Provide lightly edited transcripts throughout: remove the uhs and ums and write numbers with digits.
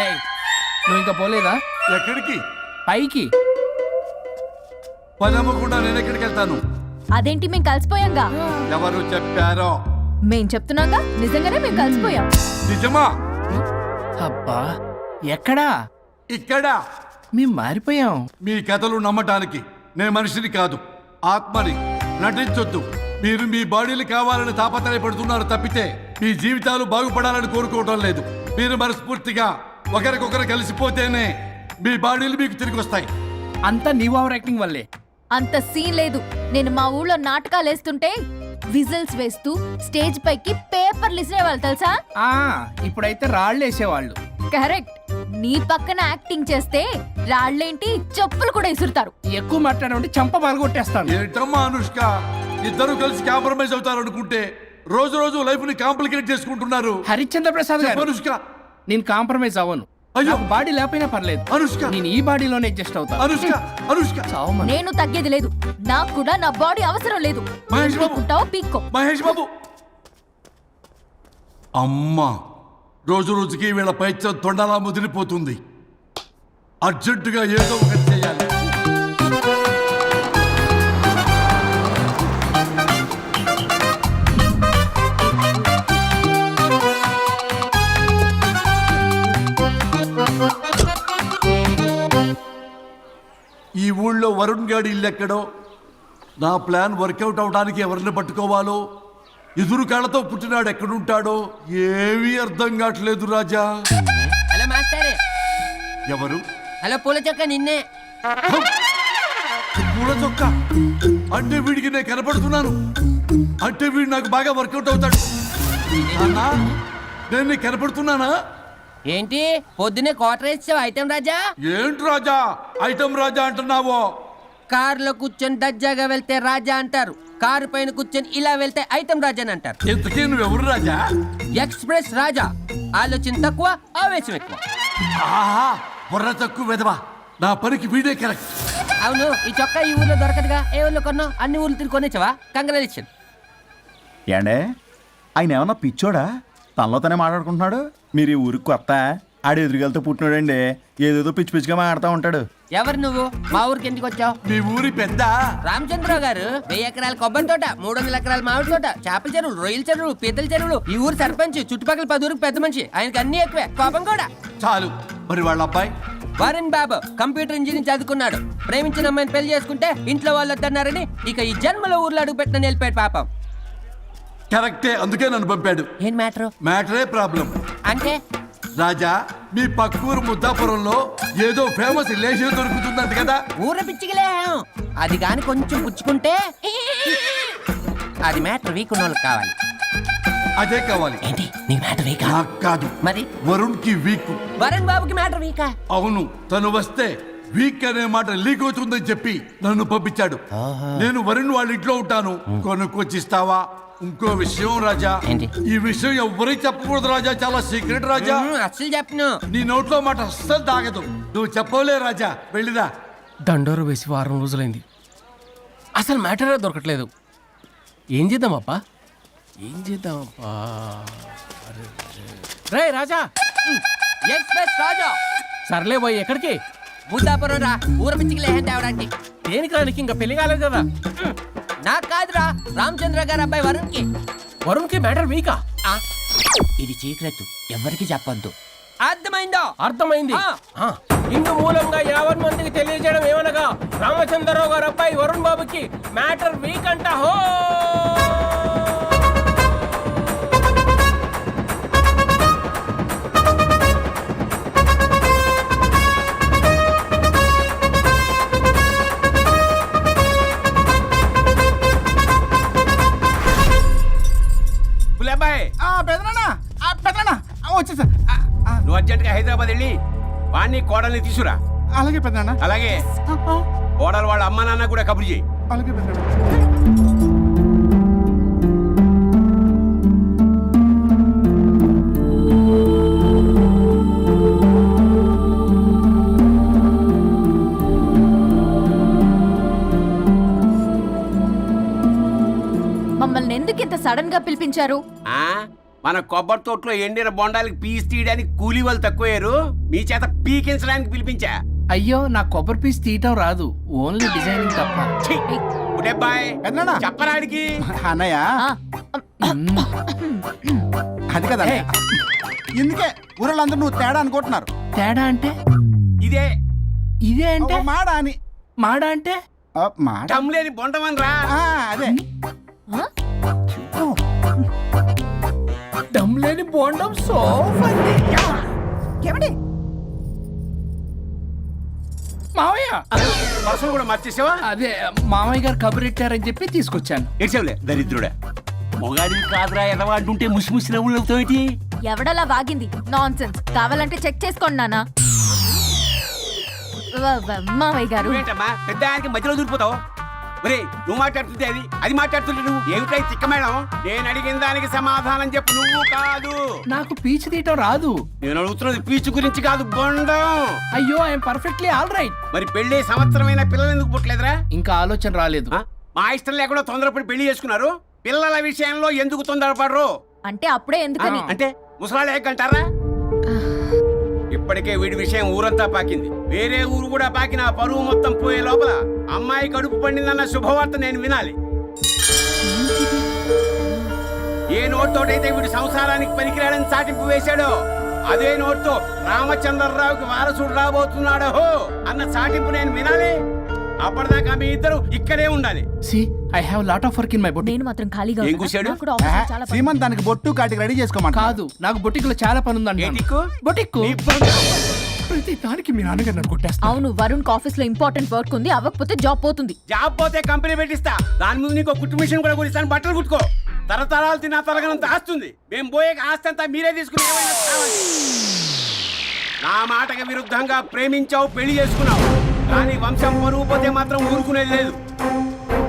ఏయ్, నువ్వు ఇంకా పోలేదా? ఎక్కడికి? పైకి. పని అమ్మకుండా నేను ఎక్కడికి వెళ్తాను? అదేంటి మేము కలిసిపోయాంగా? ఎవరు చెప్పారో? మేం చెప్తున్నాగా, నిజంగానే మేము కలిసిపోయాం. నిజమా? అబ్బా, ఎక్కడా? ఇక్కడ. మేము మారిపోయాం. మీ కథలు నమ్మటానికి నేను మనిషిని కాదు, ఆత్మని. నటించొద్దు. మీరు మీ బాడీలు కావాలని తాపత్రయపడుతున్నారు తప్పితే మీ జీవితాలు బాగుపడాలని కోరుకోవడం లేదు. మీరు మనస్ఫూర్తిగా ఒకరికొకరు కలిసిపోతేనే మీ బాడీలు మీకు తిరిగి వస్తాయి. అంతా నీ ఓవర్ యాక్టింగ్ వల్లే. అంత సీన్ లేదు. నేను మా ఊళ్ళో నాటకాలు వేస్తుంటే విజిల్స్ వేస్తూ స్టేజ్ పైకి పేపర్లు ఇసిరేవాళ్ళు తెలుసా? ఇప్పుడైతే రాళ్ళు వేసేవాళ్ళు. కరెక్ట్. నీ పక్కన యాక్టింగ్ చేస్తే రాళ్ళేంటి, చెప్పులు కూడా ఇసురుతారు. ఎక్కువ మాట్లాడమంటే చంప పగలగొట్టేస్తాను. ఏంటమ్మా అనుష్క, ఇద్దరు కలిసి కాంప్రమైజ్ అవుతారు అనుకుంటే రోజు రోజు లైఫ్ ని కాంప్లికేట్ చేసుకుంటున్నారు. హరిశ్చంద్ర ప్రసాద్ గారు, అనుష్క, నేను కాంప్రమైజ్ అవ్వను. అయ్యో, నాకు బాడీ లేకపోయినా పర్లేదు. అనుష్క, నేను ఈ బాడీలోనే అడ్జస్ట్ అవుతాను. అనుష్క, అనుష్క, చావమను. నేను తగ్గేది లేదు. నాకు కూడా నా బాడీ అవసరం లేదు. మహేష్ బాబు, పీక్కుంటావో పీక్కో. మహేష్ బాబు. అమ్మా, రోజు రోజుకి వీళ్ళ పైచ తొండలా ముదిరిపోతుంది. అర్జెంటుగా ఏదో ఒకటి చేయాలి. ఈ ఊళ్ళో వరుణ్ గాడి ఇల్లు ఎక్కడో, నా ప్లాన్ వర్కౌట్ అవడానికి ఎవరిని పట్టుకోవాలో, ఎదురు కాళ్ళతో పుట్టినాడు ఎక్కడుంటాడో ఏమీ అర్థం కావట్లేదు రాజా. Hello master. ఎవరు? హలో పూల చొక్క నిన్నే. పూల చొక్క అంటే వీడికి నేను కనపడుతున్నాను. అంటే వీడు నాకు బాగా వర్కౌట్ అవుతాడు. అన్నా, నేను నీకు కనపడుతున్నానా? ఏంటి పొద్దునే క్వార్టర్ ఇచ్చావు ఐటెం రాజా? ఏంటి రాజా ఐటమ్ రాజా అంటున్నావో? కారులో కూర్చొని దజ్జాగా వెళ్తే రాజా అంటారు, కారు పైన కూర్చొని ఇలా వెళ్తే ఐటెం రాజా అని అంటారు. ఇంతకీ నువ్వెవరు రాజా? ఎక్స్ప్రెస్ రాజా. ఆలోచన తక్కువ, ఆవేశం ఎక్కువ. ఆహా, బుర్ర తక్కువ వెదవా. నా పనికి వీడే కరెక్ట్. అవును, ఈ చొక్కా ఈ ఊర్లో దొరకదుగా. ఏ ఊర్లో కొన్నావు? అన్ని ఊర్లు తిరిగి కొనేచ్చావా? కంగ్రాచులేషన్. ఏండే, ఆయన ఏమన్నా పిచ్చోడా? తనలో తనే మాట్లాడుకుంటున్నాడు. మీరు ఈ ఊరికి కొత్త? ఆడు ఎదురుగలతో పుట్టినాడండి, ఏదేదో పిచ్చి పిచ్చిగా మాట్లాడుతూ ఉంటాడు. ఎవరు నువ్వు? మా ఊరికి ఎందుకు వచ్చావు? మీ ఊరి పెద్ద రామచంద్రరావు గారు 1000 ఎకరాల కొబ్బరి తోట, 300 ఎకరాల మామిడి తోట, చేపల చెరువులు, రొయ్యల చెరువులు, పీతల చెరువులు. ఈ ఊరు సర్పంచ్, చుట్టుపక్కల 10 ఊరికి పెద్ద మనిషి. ఆయనకి అన్ని ఎక్కువే, కోపం కూడా. చాలు. మరి వాళ్ళ అబ్బాయి వరుణ్ బాబు కంప్యూటర్ ఇంజనీరింగ్ చదువుకున్నాడు. ప్రేమించిన అమ్మాయిని పెళ్లి చేసుకుంటే ఇంట్లో వాళ్ళు వద్దన్నారని ఇక ఈ జన్మలో ఊర్లో అడుగు పెట్టిన నిలిపాడు పాపం. కరెక్టే, అందుకే నన్ను పంపాడు. ఏం మ్యాటర్? మ్యాటరే ప్రాబ్లం. అంటే రాజా, మీ పక్కూరు ముద్దాపురంలో ఏదో ఫేమస్ రిలేషన్ దొరుకుతుందంట కదా? ఊర పిచ్చికిలే. అది కాని కొంచెం పుచ్చుకుంటే అది మ్యాటర్ వీక్ ఉన్న వాళ్ళకి కావాలి. అదే కావాలి. ఏంటి నీ మ్యాటర్ వీకా? నాకు కాదు, మరి వరుణ్ కి వీక్. వరుణ్ బాబుకి మ్యాటర్ వీకా? అవును, తను వస్తే వీక్ అనే మాట లీక్ అవుతుందని చెప్పి నన్ను పంపించాడు. నేను వరుణ్ వాళ్ళ ఇంట్లో ఉంటాను, కొనుక్కొచ్చిస్తావా? ఇంకో విషయం రాజా, ఏంటి? ఈ విషయం ఎవరికి చెప్పకూడదు రాజా, చాలా సీక్రెట్ రాజా. అస్సలు చెప్పను. నీ నోట్లో మాట అస్సలు తాగదు. నువ్వు చెప్పవలే రాజా, వెళ్ళిరా. దండోరు వేసి వారం రోజులైంది, అసలు మ్యాటరే దొరకట్లేదు. ఏం చేద్దామప్పా? ఏం చేద్దామప్పా? రే రాజా. ఎక్స్ప్రెస్ రాజా. సర్లే పోయి ఎక్కడికి? బుద్ధాపురం రా, ఊర పిచ్చికిలే తేవడానికి. దేనికి రానికి? ఇంకా పెళ్లి కాలేదు కదా. నాకు కాదురా, రామచంద్ర గారు అబ్బాయి వరుణ్ కి. వరుణ్కి మ్యాటర్ వీకా? ఇది సీక్రెట్, ఎవరికి చెప్పొద్దు. అర్థమైందో? అర్థమైంది. ఇందు మూలంగా 50 మందికి తెలియజేయడం ఏమనగా, రామచంద్రరావు గారు అబ్బాయి వరుణ్ బాబుకి మ్యాటర్ వీక్ అంట. హో వచ్చేసా. నువ్వు అర్జెంట్గా హైదరాబాద్ వెళ్ళి వాణ్ణి కోడల్ని తీసురా. అలాగే పెద్దనా. అలాగే కోడలు వాళ్ళ అమ్మ నాన్న కూడా కబురు చేయి. అలాగే పెద్దనా. మమ్మల్ని ఎందుకు ఇంత సడన్ గా పిలిపించారు? మన కొబ్బరి తోటలో ఎండిన బొండాలకి పీస్ తీయడానికి కూలీ వాళ్ళు తక్కువయ్యారు, మీ చేత పీకించడానికి పిలిపించా. అయ్యో నా కొబ్బరి పీస్ తీయటం రాదు, ఓన్లీ డిజైనింగ్ తప్ప. ఛీ! బుడ్డబ్బాయ్, పెద్దనాన్న. చెప్పరాడికి. అన్నయ్య అది కదా ఇందుకే ఊరలందరూ నువ్వు తేడా అనుకుంటున్నారు. తేడా అంటే ఇదే ఇదే అంటే మాడ అని మాడ అంటే మాట టమ్లేని బొండమని రా. అదే దమ్ లేని బోండం సోఫండి. ఏమండి మావయ్య పర్సలు కూడా మార్చేసావా? అదే మామయ్య గారు కబురెట్టారని చెప్పి తీసుకొచ్చాను. ఏడ్చావులే దరిద్రుడా. మొగాడివి కాదురా ఎదవా అంటుంటే ముసిముసి నవ్వులతో ఎవడలా వాగింది? Nonsense. కావాలంటే చెక్ చేసుకోండి నాన్న. మావయ్య గారు నువ్వేంటమ్మా పెద్ద ఆయనకి మధ్యలో దూరిపోతావు? ఒరే నువ్వు మాట్లాడుతుంటే అది మాట్లాడుతుంటే నువ్వు ఏమిటై తిక్క మేడం? నేను అడిగిన దానికి సమాధానం చెప్పు, నువ్వు కాదు. నాకు పీచు తీయటం రాదు. నేను అడుగుతున్నది పీచు గురించి కాదు, బొండం. అయ్యో ఐఎమ్ పర్ఫెక్ట్లీ ఆల్ రైట్. మరి పెళ్లి సంవత్సరమైన పిల్లలు ఎందుకు పుట్టలేదురా? ఇంకా ఆలోచన రాలేదు. ఆ? మా ఇష్టం లేకుండా తొందరపడి పెళ్లి చేసుకున్నారు. పిల్లల విషయంలో ఎందుకు తొందరపడరు? అంటే అప్పుడే ఎందుకని? అంటే ముసలాళ్ళు ఏకంటారా? ఇప్పటికే వీడి విషయం ఊరంతా పాకింది, వేరే ఊరు కూడా పాకిన పరువు మొత్తం పోయే లోపల అమ్మాయి కడుపు పండిందన్న శుభవార్త నేను వినాలి. ఏ నోట్తోటైతే వీడు సంసారానికి పనికిరాడని చాటింపు వేశాడో అదే నోట్తో రామచంద్రరావుకి వారసుడు రాబోతున్నాడో అన్న చాటింపు నేను వినాలి. అప్పటిదాకా మీ ఇద్దరు ఇక్కడే ఉండాలి. See I have lot of work in my boutique. నేను మాత్రం ఖాళీగా ఏం ఉన్నా. కూశాడు? నాకు కూడా ఆఫీస్లో చాలా పని. సీమన్ దానికి బొట్టు కాటికి రెడీ చేసుకోమంట. కాదు, నాకు బొటిక్ లో చాలా పని ఉందండి. ఏటిక్కు? బొటిక్ నీ బొండం. ప్రతి దానికి మీ నాన్నగారు నన్ను కొట్టేస్తా. అవును, వరుణ్ ఆఫీస్ లో ఇంపార్టెంట్ వర్క్ ఉంది, అవ్వకపోతే జాబ్ పోతుంది. జాబ్ పోతే కంపెనీ పెట్టిస్తా. దాని ముందు నీకు కుట్టు మిషన్ కూడా కురిస్తాను, బట్టలు కుట్టుకో. తరతరాలు తిన్నా తరగనంత ఆస్తుంది. మేము పోయే ఆస్తి అంతా మీరే తీసుకుని ఏమైనా కావాలి. నా మాటకి విరుద్ధంగా ప్రేమించావు, పెళ్లి చేసుకున్నావు, కానీ వంశం పరువు పోతే మాత్రం ఊరుకునేది లేదు.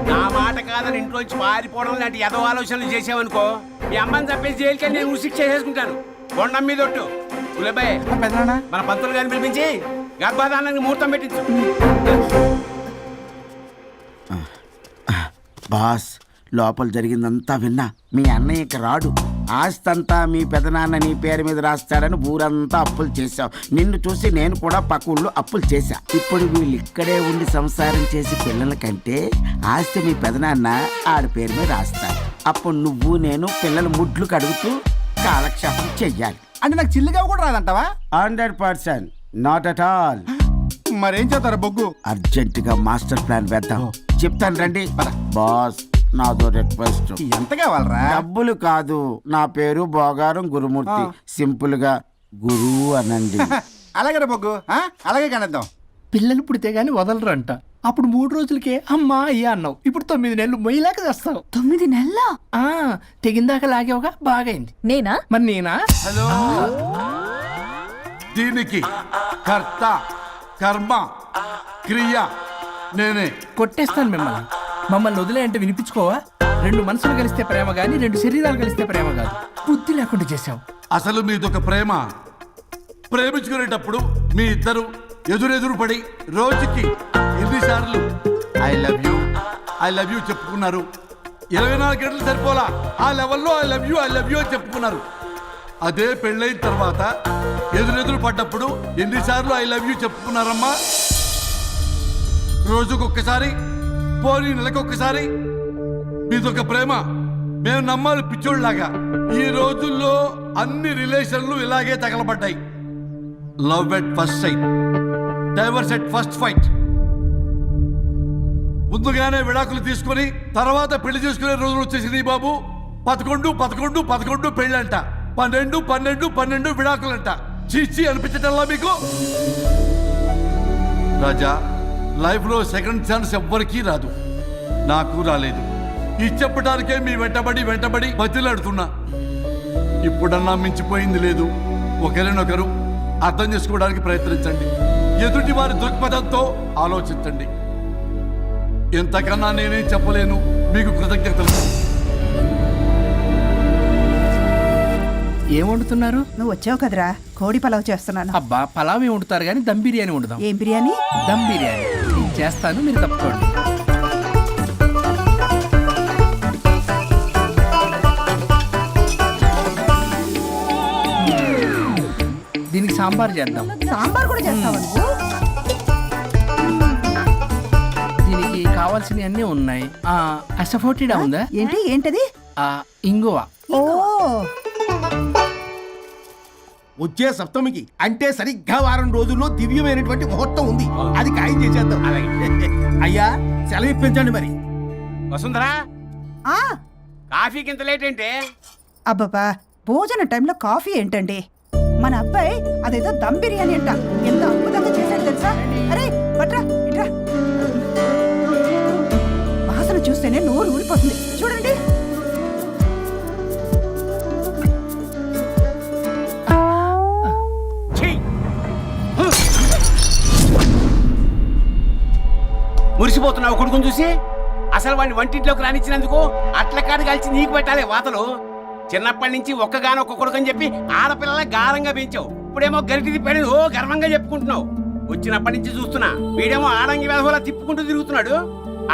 నా మాట కాదని ఇంట్లోంచి పారిపోవడం లాంటి ఎదవ ఆలోచనలు చేసావనుకో, మీ అమ్మని చంపేసి జైలుకి నేను శిక్ష చేసుకుంటాను. కొండం మీద ఒట్టు. ఉలబాయ్, పెద్దనాన్న మన పంతులు గారిని పిలిపించి గర్భధానానికి ముహూర్తం పెట్టించు. బాస్, లోపల జరిగిందంతా విన్నా. మీ అన్నయ్యకి రాడు, ఆస్తంతా మీ పెదనాన్న నీ పేరు మీద రాస్తాడని ఊరంతా అప్పులు చేశావు. నిన్ను చూసి నేను కూడా పక్క ఊళ్ళో అప్పులు చేశా. ఇప్పుడు వీళ్ళు ఇక్కడే ఉండి సంసారం చేసి పిల్లల కంటే ఆస్తి మీ పెదనాన్న ఆడి పేరు మీద రాస్తాడు. అప్పుడు నువ్వు నేను పిల్లల ముడ్లు కడుగుతూ కాలక్షేపం చెయ్యాలి. అంటే నాకు చిల్లిగా కూడా రాదంటావా? 100%, నాట్ అట్ ఆల్. మరేం చేస్తారా బొగ్గు? అర్జెంటుగా మాస్టర్ ప్లాన్ వేద్దాం. చెప్తాను రండి. బాస్, నాదో రిక్వెస్ట్. ఎంత కావాలరా? డబ్బులు కాదు, నా పేరు బోగారం గురుమూర్తి. సింపుల్ గా గురువు అనండి. అలాగే రా బొగ్గు, అలాగే కనేద్దాం. పిల్లలు పుడితే గానీ వదలరంట. అప్పుడు 3 రోజులకే అమ్మా అయ్యా అన్నావు. ఇప్పుడు 9 నెలలు మొయ్యలాగా చేస్తావు. 9 నెలల తెగిందాక లాగేవగా బాగైంది. నేనా? మరి నేనా? హలో, దీనికి కర్త కర్మ క్రియ నేనే. కొట్టేస్తాను మిమ్మల్ని. మమ్మల్ని వదిలే అంటే వినిపించుకోవా? 2 మనసులు కలిస్తే ప్రేమ గాని 2 శరీరాలు కలిస్తే ప్రేమ కాదు. బుద్ధి లేకుండా చేసావు. అసలు మీదొక ప్రేమ. ప్రేమించుకునేటప్పుడు మీ ఇద్దరు ఎదురెదురు పడి రోజుకి ఎన్నిసార్లు ఐ లవ్ యూ చెప్పుకున్నారు? 24 గంటలు సరిపోలా, ఆ లెవెల్లో ఐ లవ్ యూ అని చెప్పుకున్నారు. అదే పెళ్ళైన తర్వాత ఎదురెదురు పడ్డప్పుడు ఎన్నిసార్లు ఐ లవ్ యూ చెప్పుకున్నారమ్మా? రోజుకొక్కసారి, పోనీ నెలకొక్కసారి. మీదొక ప్రేమ. మేము నమ్మాలి పిచ్చోళ్ళలాగా. ఈ రోజుల్లో అన్ని రిలేషన్లు ఇలాగే తగలబడ్డాయి. Love at first sight, divorce at first fight. ముందుగానే విడాకులు తీసుకొని తర్వాత పెళ్లి చేసుకునే రోజులు వచ్చేసింది బాబు. 11 పెళ్ళంట, 12 విడాకులంట. చీచి అనిపించటల్లా మీకు? రాజా, లైఫ్లో సెకండ్ ఛాన్స్ ఎవ్వరికీ రాదు, నాకు రాలేదు. ఈ చెప్పడానికే మీ వెంటబడి బతిలాడుతున్నా. ఇప్పుడన్నా మించిపోయింది లేదు. ఒకరినొకరు అర్థం చేసుకోవడానికి ప్రయత్నించండి. ఎదుటి వారి దృక్పథంతో ఆలోచించండి. ఎంతకన్నా నేనేం చెప్పలేను. మీకు కృతజ్ఞతలు. ఏం వండుతున్నారు? నువ్వు వచ్చావు కదరా, కోడి పలావ్ చేస్తున్నాను. అబ్బా, పలావ్ ఏం వండుతారు కానీ దమ్ బిర్యానీ వండుదాం. ఏం బిర్యానీ? దమ్ బిర్యానీ నేను చేస్తాను, మీరు తప్పుకోండి. సాంబార్ చేద్దాం. సాంబార్ కూడా చేస్తావా నువ్వు? దీనికి కావాల్సినవి అన్నీ ఉన్నాయి. అసఫోటిడా ఉందా? ఏంటి ఏంటది? ఇంగువ. ఓ వచ్చే సప్తమికి అంటే సరిగ్గా వారం రోజుల్లో దివ్యమైనటువంటి ముహూర్తం ఉంది. అది ఖాయం చేసేద్దాం. అయ్యా సెలవు ఇప్పించండి మరి. వసుంధరా, ఆ కాఫీకి ఇంత లేట్ ఏంటి? అబ్బబ్బా, భోజన టైంలో కాఫీ ఏంటండి? మన అబ్బాయి అదేదో దమ్ బిర్యానీ అంట, ఎంత అద్భుతంగా చేశాడు తెలుసా? అరే పట్రా ఇట్రా. వాసన చూస్తేనే నోరు ఊరిపోతుంది. చూడండి. మురిసిపోతున్నావు కొడుకుని చూసి. అసలు వాడిని వంటింట్లోకి రానిచ్చినందుకు అట్ల కాడు కలిసి నీకు పెట్టాలి వాతలు. చిన్నప్పటి నుంచి ఒక్కగానొక్క కొడుకు అని చెప్పి ఆడపిల్లల గారంగా పెంచావు. ఇప్పుడేమో గరిటి తిప్పాడు ఓ గర్వంగా చెప్పుకుంటున్నావు. వచ్చినప్పటి నుంచి చూస్తున్నా వీడేమో ఆడంగి వేధవలా తిప్పుకుంటూ తిరుగుతున్నాడు.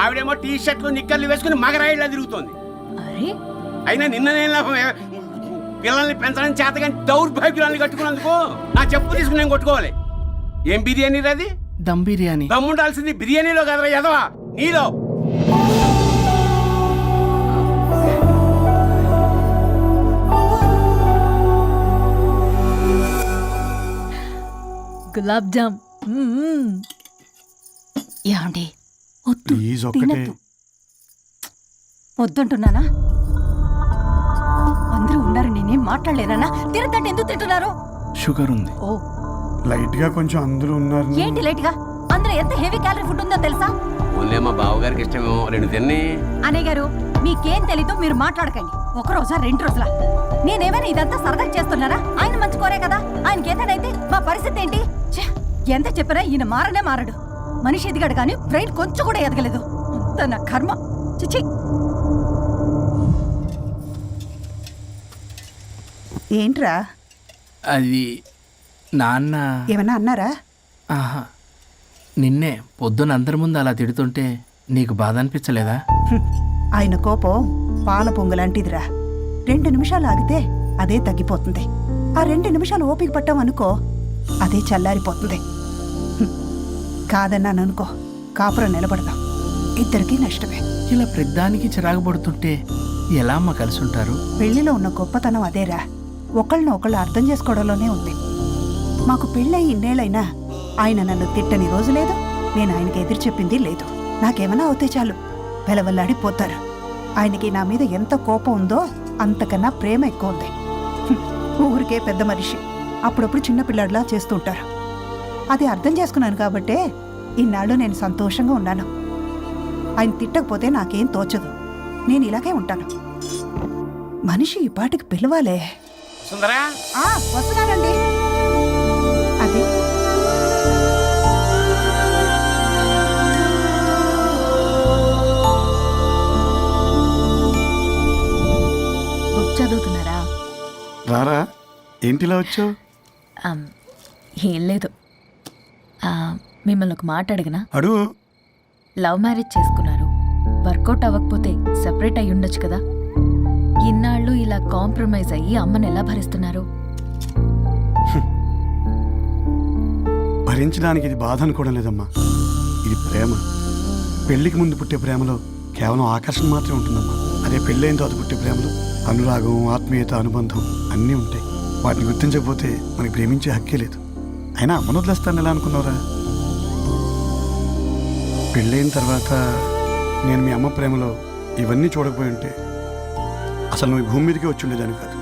ఆవిడేమో టీ షర్ట్లు నిక్కర్లు వేసుకుని మగరాయిలా తిరుగుతోంది. అయినా నిన్న నేను లాభం, పిల్లల్ని పెంచడం చేతగాని దౌర్భాగ్యురాన్ని కట్టుకున్నందుకు నా చెప్పు తీసుకుని నేను కొట్టుకోవాలి. ఏం బిర్యానీ రాది? దమ్ బిర్యానీ. దమ్ముండాల్సింది బిర్యానీలో కదరా ఎదవా, నీలో. గులాబ్ జామ్. ఏమండి వద్దంటున్నానా? అందరూ ఉన్నారు, నేనేం మాట్లాడలేనా? తిరగండి, ఎందుకు తింటున్నారు? షుగర్ ఉంది. ఓ లైట్ గా కొంచెం అందరూ ఉన్నారు. ఏంటి లైట్ గా? అందులో ఎంత హెవీ క్యాలరీ ఫుడ్ ఉందో తెలుసా? ఓన్లే మా బావగారికి ఇష్టమేమో, రెండు తిన్ని. అన్నయ్య గారు, మీకేం తెలీదు, మీరు మాట్లాడకండి. ఒక రోజా 2 రోజులా? నేనేమైనా ఇదంతా సరదా చేస్తున్నారా? ఆయన మంచి కోరే కదా. ఆయనకి ఏదైతే మా పరిస్థితి ఏంటి? ఛే, ఎంత చెప్పినా ఈయన మారనే మారడు. మనిషి ఎదిగాడు కానీ బ్రెయిన్ కొంచెం కూడా ఎదగలేదు. అంత నా కర్మ. చిచి. ఏంట్రా? అది నాన్న. ఏమన్నా అన్నారా? ఆహా, నిన్నే పొద్దున అందరి ముందు అలా తిడుతుంటే నీకు బాధ అనిపించలేదా? ఆయన కోపం పాల పొంగులాంటిదిరా. 2 నిమిషాలు ఆగితే అదే తగ్గిపోతుంది. ఆ 2 నిమిషాలు ఓపిక పట్టాం అనుకో, అదే చల్లారిపోతుంది. కాదన్నాననుకో, కాపురం నిలబడదాం. ఇద్దరికీ నష్టమే. ఇలా ప్రతిదానికి చిరాకు పడుతుంటే ఎలా అమ్మ కలిసి ఉంటారు? పెళ్లిలో ఉన్న గొప్పతనం అదేరా, ఒకళ్ళని అర్థం చేసుకోవడంలోనే ఉంది. మాకు పెళ్ళయి ఇన్నేళ్ళైనా ఆయన నన్ను తిట్టని రోజు లేదు, నేను ఆయనకి ఎదురు చెప్పింది లేదు. నాకేమైనా అవుతే చాలు వెలవల్లాడిపోతారు. ఆయనకి నా మీద ఎంత కోపం ఉందో అంతకన్నా ప్రేమ ఎక్కువ ఉంది. ఊరికే పెద్ద మనిషి, అప్పుడప్పుడు చిన్నపిల్లాడిలా చేస్తుంటారు. అది అర్థం చేసుకున్నాను కాబట్టే ఇన్నాళ్ళు నేను సంతోషంగా ఉన్నాను. ఆయన తిట్టకపోతే నాకేం తోచదు, నేను ఇలాగే ఉంటాను. మనిషి ఈ పాటికి పిలవాలే. సుందరా, వస్తున్నానండి. అది బుక్ చదువుతున్నారా? రారా, ఏంటిలా వచ్చావు? ఏం లేదు, మిమ్మల్ని ఒక మాట అడిగినా? అడుగు. లవ్ మ్యారేజ్ చేసుకున్నారు, వర్కౌట్ అవ్వకపోతే సెపరేట్ అయ్యి ఉండొచ్చు కదా. ఇన్నాళ్ళు ఇలా కాంప్రమైజ్ అయ్యి అమ్మని ఎలా భరిస్తున్నారు? భరించడానికి ఇది బాధ అనుకోవడం లేదమ్మా, ఇది ప్రేమ. పెళ్లికి ముందు పుట్టే ప్రేమలో కేవలం ఆకర్షణ మాత్రమే ఉంటుందమ్మా. అదే పెళ్ళైన తర్వాత పుట్టే ప్రేమలో అనురాగం, ఆత్మీయత, అనుబంధం అన్నీ ఉంటాయి. వాటిని గుర్తించకపోతే మనకి ప్రేమించే హక్కే లేదు. అయినా అమ్మను వదిలేస్తాను ఎలా అనుకున్నావురా? పెళ్ళైన తర్వాత నేను మీ అమ్మ ప్రేమలో ఇవన్నీ చూడకపోయి ఉంటే అసలు నువ్వు ఈ భూమి మీదకే వచ్చి ఉండేదాన్ని కాదు.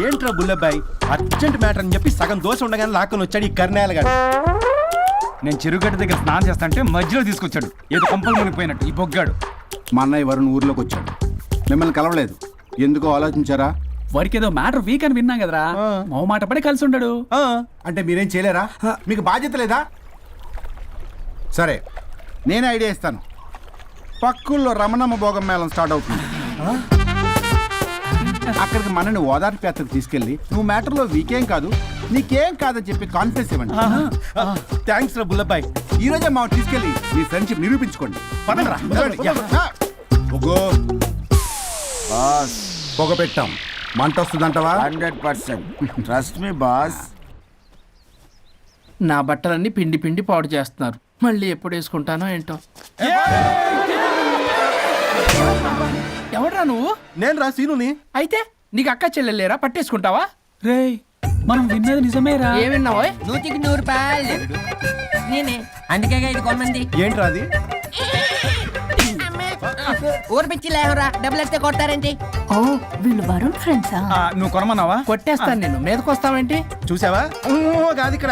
ఏంట్రా బుల్లబ్బాయి, అర్జెంట్ మ్యాటర్ అని చెప్పి సగం దోశ ఉండగానే లాక్కొని వచ్చాడు ఈ కర్ణాలగాడు. నేను చెరుగడ్డ దగ్గర స్నానం చేస్తాంటే మధ్యలో తీసుకొచ్చాడు, ఏదో కంపలు మునిగిపోయినట్టు ఈ బొగ్గాడు. మా అన్నయ్య వరుణ్ ఊర్లోకి వచ్చాడు, మిమ్మల్ని కలవలేదు. ఎందుకో ఆలోచించారా? వాడికి ఏదో మ్యాటర్ వీక్ అని విన్నాం కదరా, మో మాట పడి కలిసి ఉండడు. అంటే మీరేం చేయలేరా? మీకు బాధ్యత లేదా? సరే, నేను ఐడియా ఇస్తాను. పక్కుల్లో రమణమ్మ భోగం మేళం స్టార్ట్ అవుతుంది. అక్కడికి మనని ఓదార్పు యాత్రకు తీసుకెళ్ళి నువ్వు మ్యాటర్లో వీకేం కాదు నీకేం కాదని చెప్పి కాన్ఫిడెన్స్ ఇవ్వండి. థ్యాంక్స్ రా బుల్లబాయ్. ఈ రోజే మా తీసుకెళ్ళి మీ ఫ్రెండ్షిప్ నిరూపించుకోండి. పదండ్రా. బాస్ పొగ పెట్టాం, మంట వస్తుందంటవా? 100%. Trust me boss. నా బట్టలన్నీ పిండి పిండి పాడు చేస్తున్నారు. మళ్ళీ ఎప్పుడు వేసుకుంటానో ఏంటో. ఎవడ్రా నువ్వు? నేను రా సీనుని. అయితే నీకు అక్క చెల్లెలేరా? పట్టేసుకుంటావా? రేయ్ మనం విన్నది నిజమేరా? ఏమిన్నావో? 100కి 100 రూపాయలు నేనే, అందుకే ఇది కొమ్మంది. ఏంట్రా అది? ఊరు పిచ్చి లేవరా, డబ్బులు ఎత్తే కొడతారేంటి? ఓ వీళ్ళు వరుణ్ ఫ్రెండ్సా? నువ్వు కొనమన్నావా? కొట్టేస్తాను నేను. మీదకొస్తావేంటి? చూసావా? కాదు ఇక్కడ.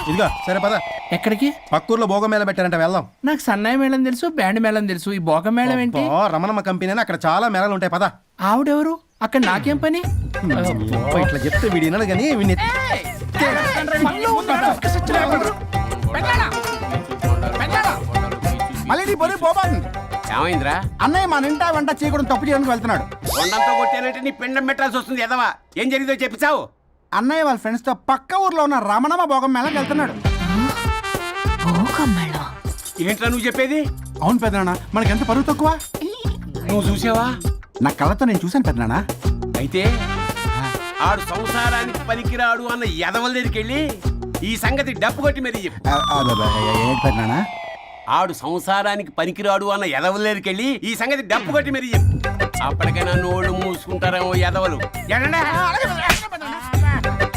ఇదిగో సరే పద. ఎక్కడికి? పక్కూర్లో భోగం మేళ పెట్టారంట, వెళ్దాం. నాకు సన్నాయి మేళం తెలుసు, బ్యాండ్ మేళం తెలుసు. ఈ బోగం మేళం ఏంటి? రమణమ్మ కంపెనీ అని అక్కడ చాలా మేళలు ఉంటాయి, పద. ఆవిడెవరు? అక్కడ నాకేం పని? ఇట్లా చెప్తే వీడి వినడు కానీ వీడిని మళ్ళీ నీ బొరి పోబాను. ఏమైందిరా? అన్నయ్య మన ఇంటా వెంట చేయకూడదు తప్పు చేయడానికి వెళ్తున్నాడు. కొండంతో కొట్టానంటే నీ పిండం పెట్టాల్సి వస్తుంది ఎదవా. ఏం జరిగిందో చెప్పిచావు? అన్నయ్య వాళ్ళ ఫ్రెండ్స్ తో పక్క ఊర్లో ఉన్న రమణమ్మ భోగం మేళకి వెళ్తున్నాడు. భోగం మేళ? ఏంట్రా నువ్వు చెప్పేది? అవును పెద్దనాన్న, మనకి ఎంత పరువు తక్కువ. నువ్వు చూసావా? నా కళ్ళతో నేను చూశాను పెద్దనాన్న. అయితే ఆడు సంసారానికి పనికిరాడు అన్న ఎదవల దగ్గరికి వెళ్ళి ఈ సంగతి డప్పు కొట్టి మరీ చెప్పు. ఏంటి పెద్దనాన్న? ఆడు సంసారానికి పనికిరాడు అన్న ఎదవల దగ్గరికి వెళ్ళి ఈ సంగతి డప్పు కొట్టి మరీ చెప్పు. అప్పటికైనా నోళ్ళు మూసుకుంటారేమో ఎదవలు.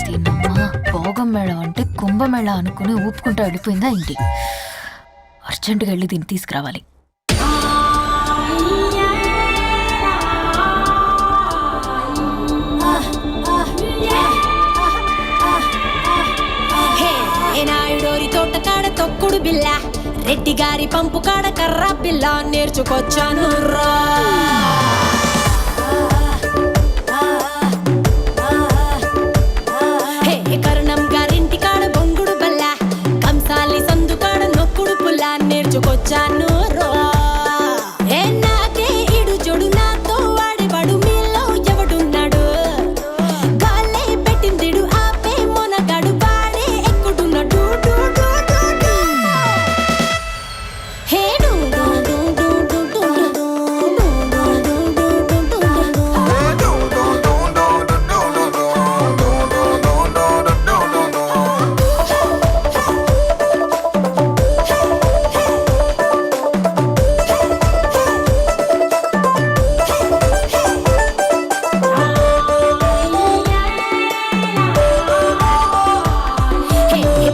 దీనమ్మా, భోగం మేళ అంటే కుంభమేళ అనుకుని ఊపుకుంటూ వెళ్ళిపోయిందా ఏంటి? అర్జెంటుగా వెళ్ళి దీన్ని తీసుకురావాలి. నాయుడోరి తోట కాడ తొక్కుడు బిల్ల, రెడ్డి గారి పంపు కాడ కర్ర పిల్ల నేర్చుకొచ్చాను రా. కరుణం గారింటి కాడ బొంగుడు బల్ల, కంసాలి సందు కాడ నొక్కుడు పుల్ల నేర్చుకొచ్చాను రా. నాకే ఇడు జోడు నాతో వాడేవాడు మీలో ఎవడున్నాడు? గాలే పెట్టిందిడు ఆపే మొనగాడు వాడే ఎక్కుడున్నాడు.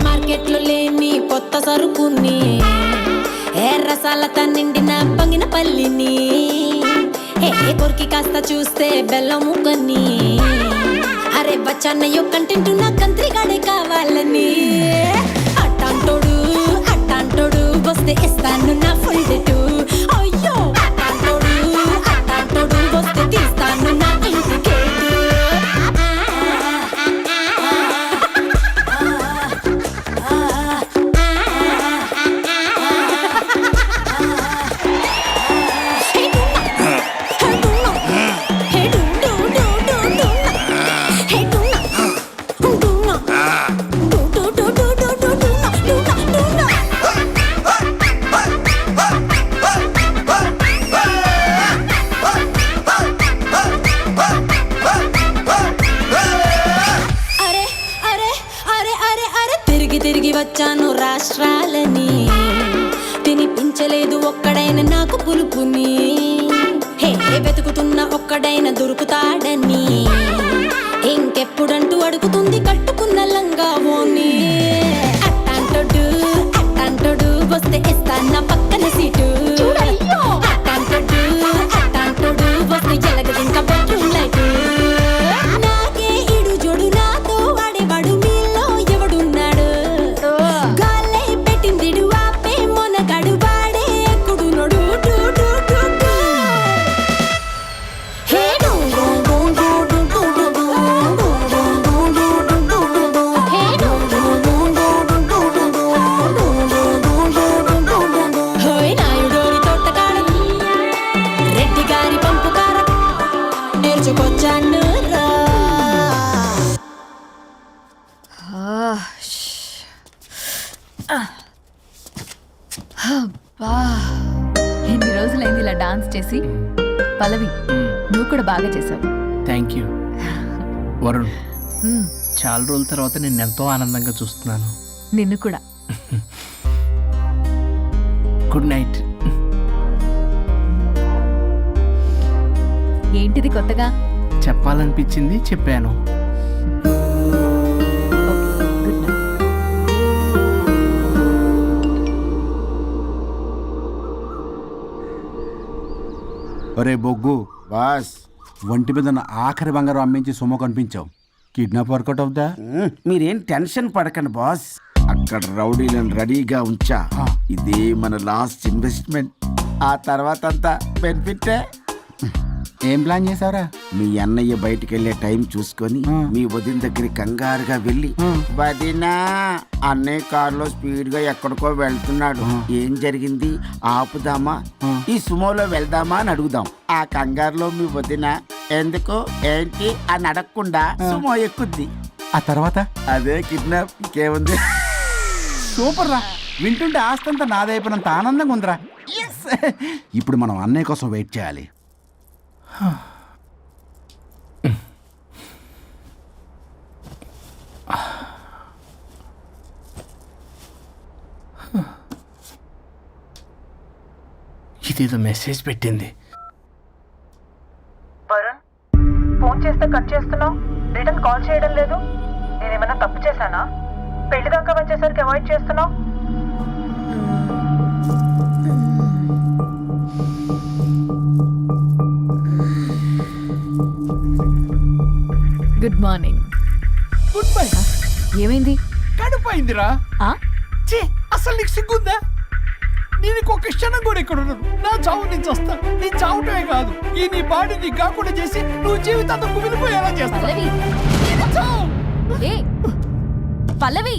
మార్కెట్లో లేని కొత్త సరుకుని, రసాలతో నిండిన పంగిన పల్లిని, కొరికి కాస్త చూస్తే బెల్లం ముక్కని, అరే బచ్చన్నయ్యో కంటెంట్ నా కంత్రిగాడే కావాలని. అట్టాంటోడు వస్తే ఇస్తాను నా ఫుల్ డేటు. అయ్యో అట్టాంటోడు వస్తే తీస్తాను నా ఇంటికేటు. తిరిగి వచ్చాను రాష్ట్రాలని, తినిపించలేదు ఒక్కడైన నాకు పులుపుని. వెతుకుతున్న ఒక్కడైన దొరుకుతాడని, ఇంకెప్పుడంటూ అడుగుతుంది కట్టుకున్న లంగావోని. అట్టాంటోడు వస్తే ఇస్తాను నా పక్కన సీటు. అట్టాంటోడు వస్తే ఎలగదింక బెడ్రూమ్ లైట్. నాకే ఇడు జోడు నాతో వాడేవాడు మీలో ఎవడున్నాడు? గాలే పెట్టిందిడు ఆపే మొనగాడు వాడే ఎక్కుడున్నాడు. నాయుడు డాన్స్ చేసి పల్లవి నువ్వు కూడా బాగా చేసావు. Thank you Varun. మ్మ్. చాలా రోజుల తర్వాత నేను ఎంతో ఆనందంగా చూస్తున్నాను. నిన్ను కూడా. Good night. ఏంటిది కొత్తగా? చెప్పాలనిపించింది చెప్పాను. Good night. ఒరే బొగ్గు, బాస్ ఒంటి మీద ఉన్న ఆఖరి బంగారం అమ్మించి సొమ్ము కనిపించావు. కిడ్నాప్ వర్కౌట్ అవుతా? మీరేం టెన్షన్ పడకండి బాస్. అక్కడ రౌడీలను రెడీగా ఉంచా. ఇదే మన లాస్ట్ ఇన్వెస్ట్మెంట్. ఆ తర్వాత అంతా బెనిఫిటే. ఏం ప్లాన్ చేసావురా? మీ అన్నయ్య బయటికి వెళ్ళే టైం చూసుకొని మీ వదిన దగ్గర కంగారుగా వెళ్ళి, వదినా అన్నయ్య కారులో స్పీడ్ గా ఎక్కడికో వెళ్తున్నాడు, ఏం జరిగింది, ఆపుదామా, ఈ సుమోలో వెళ్దామా అని అడుగుదాం. ఆ కంగారులో మీ వదిన ఎందుకు ఏంటి అని అడగకుండా సుమో ఎక్కుద్ది. ఆ తర్వాత అదే కిడ్నాప్. ఇంకేముంది? సూపర్ రా. వింటుంటే ఆస్తంతా నాదైపోయినంత ఆనందంగా ఉందిరా. ఇప్పుడు మనం అన్నయ్య కోసం వెయిట్ చేయాలి. ఇదేదో మెసేజ్ పెట్టింది. వరుణ్, ఫోన్ చేస్తే కట్ చేస్తున్నావు, రిటర్న్ కాల్ చేయడం లేదు. నేనేమైనా తప్పు చేశానా? పెళ్లి దాకా వచ్చేసరికి అవాయిడ్ చేస్తున్నావు. Good morning. Good bye. ఏమైంది? కడుపైందిరా. ఆ? ఛీ, అసలు నీకు సిగ్గుందా? నేను ఒక క్షణం కూడా ఇక్కడ ఉన్నాను. నా చావు నుంచి వస్తా. నీ చావుటమే కాదు, ఈ నీ బాడీ నీకు కాకుండా చేసి నువ్వు జీవితాంతం కుమిలిపోయేలా చేస్తా. పల్లవి. చావు. ఏ పల్లవి,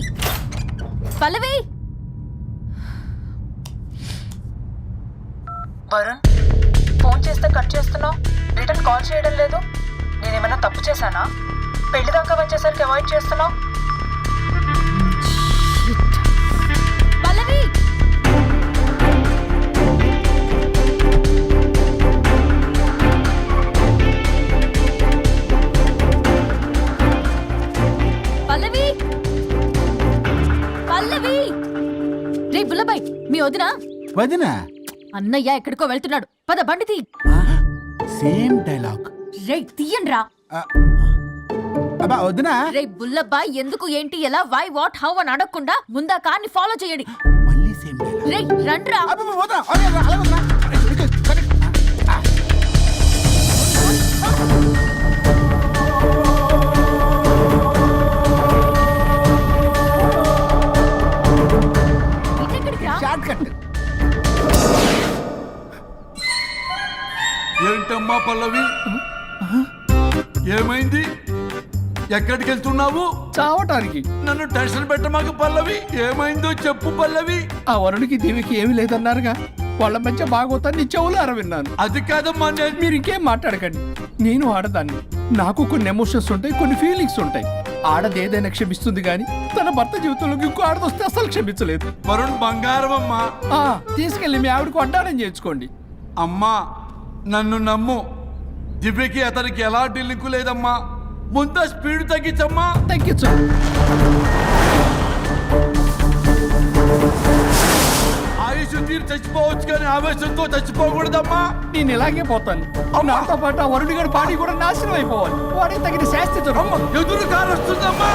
పల్లవి. వరుణ్, ఫోన్ చేస్తే కట్ చేస్తున్నావు, రిటర్న్ కాల్ చేయడం లేదు. నేనేమైనా తప్పు చేశానా? పెళ్లి దాకా వచ్చేసరికి అవాయిడ్ చేస్తున్నావు. పల్లవి. పల్లవి, పల్లవి. రే బుల్లబాయ్, మీ వదినా? వదినా? అన్నయ్య ఎక్కడికో వెళ్తున్నాడు, పద బండి తీ. Same dialogue. రే తీయండ్రా. అబ్బా వదినా. రే బుల్లబాయ్, ఎందుకు ఏంటి ఎలా వై వాట్ హౌ అని అడగకుండా ముందా కార్ని ఫాలో చేయండి. మళ్ళీ సేమ్ డైలాగ్. రే రండ్రా. వదినా, అలాగే వదినా. ఇటెక్కడికి రా? Short cut. ఏంటమ్మా పల్లవి, ఏమైంది? ఎక్కడికి వెళ్తున్నావు? చావటానికి. నన్ను టెన్షన్ పెట్టమాకు పల్లవి. ఏమైందో చెప్పు పల్లవి. ఆ వరుడికి దేవికి ఏమీ లేదన్నారుగా, వాళ్ళ మధ్య బాగోతాన్ని చెవులు అరవిన్నాను. అది కాదమ్మా. మీరు ఇంకేం మాట్లాడకండి. నేను ఆడదాన్ని, నాకు కొన్ని ఎమోషన్స్ ఉంటాయి, కొన్ని ఫీలింగ్స్ ఉంటాయి. ఆడది ఏదైనా క్షమిస్తుంది కానీ తన భర్త జీవితంలోకి ఇంకో ఆడదొస్తే అసలు క్షమించలేదు. వరుణ్ బంగారం అమ్మా. తీసుకెళ్ళి మీ ఆవిడకు అడ్డానం చేయించుకోండి. అమ్మా నన్ను నమ్ము. దివ్యకి అతనికి ఎలాంటి లింకు లేదమ్మా. ముందు స్పీడ్ తగ్గించమ్మా. తగ్గించు. ఆయుష్ తీరు చచ్చిపోవచ్చు కానీ ఆవేశంతో చచ్చిపోకూడదమ్మా. నేను ఇలాగే పోతాను. నాతో పాటు ఆ వరుడి గారి పాడి కూడా నాశనం అయిపోవాలి. వాడికి తగిన శాస్తి దొరకమ్మ. ఎదురు కారు వస్తుందమ్మా.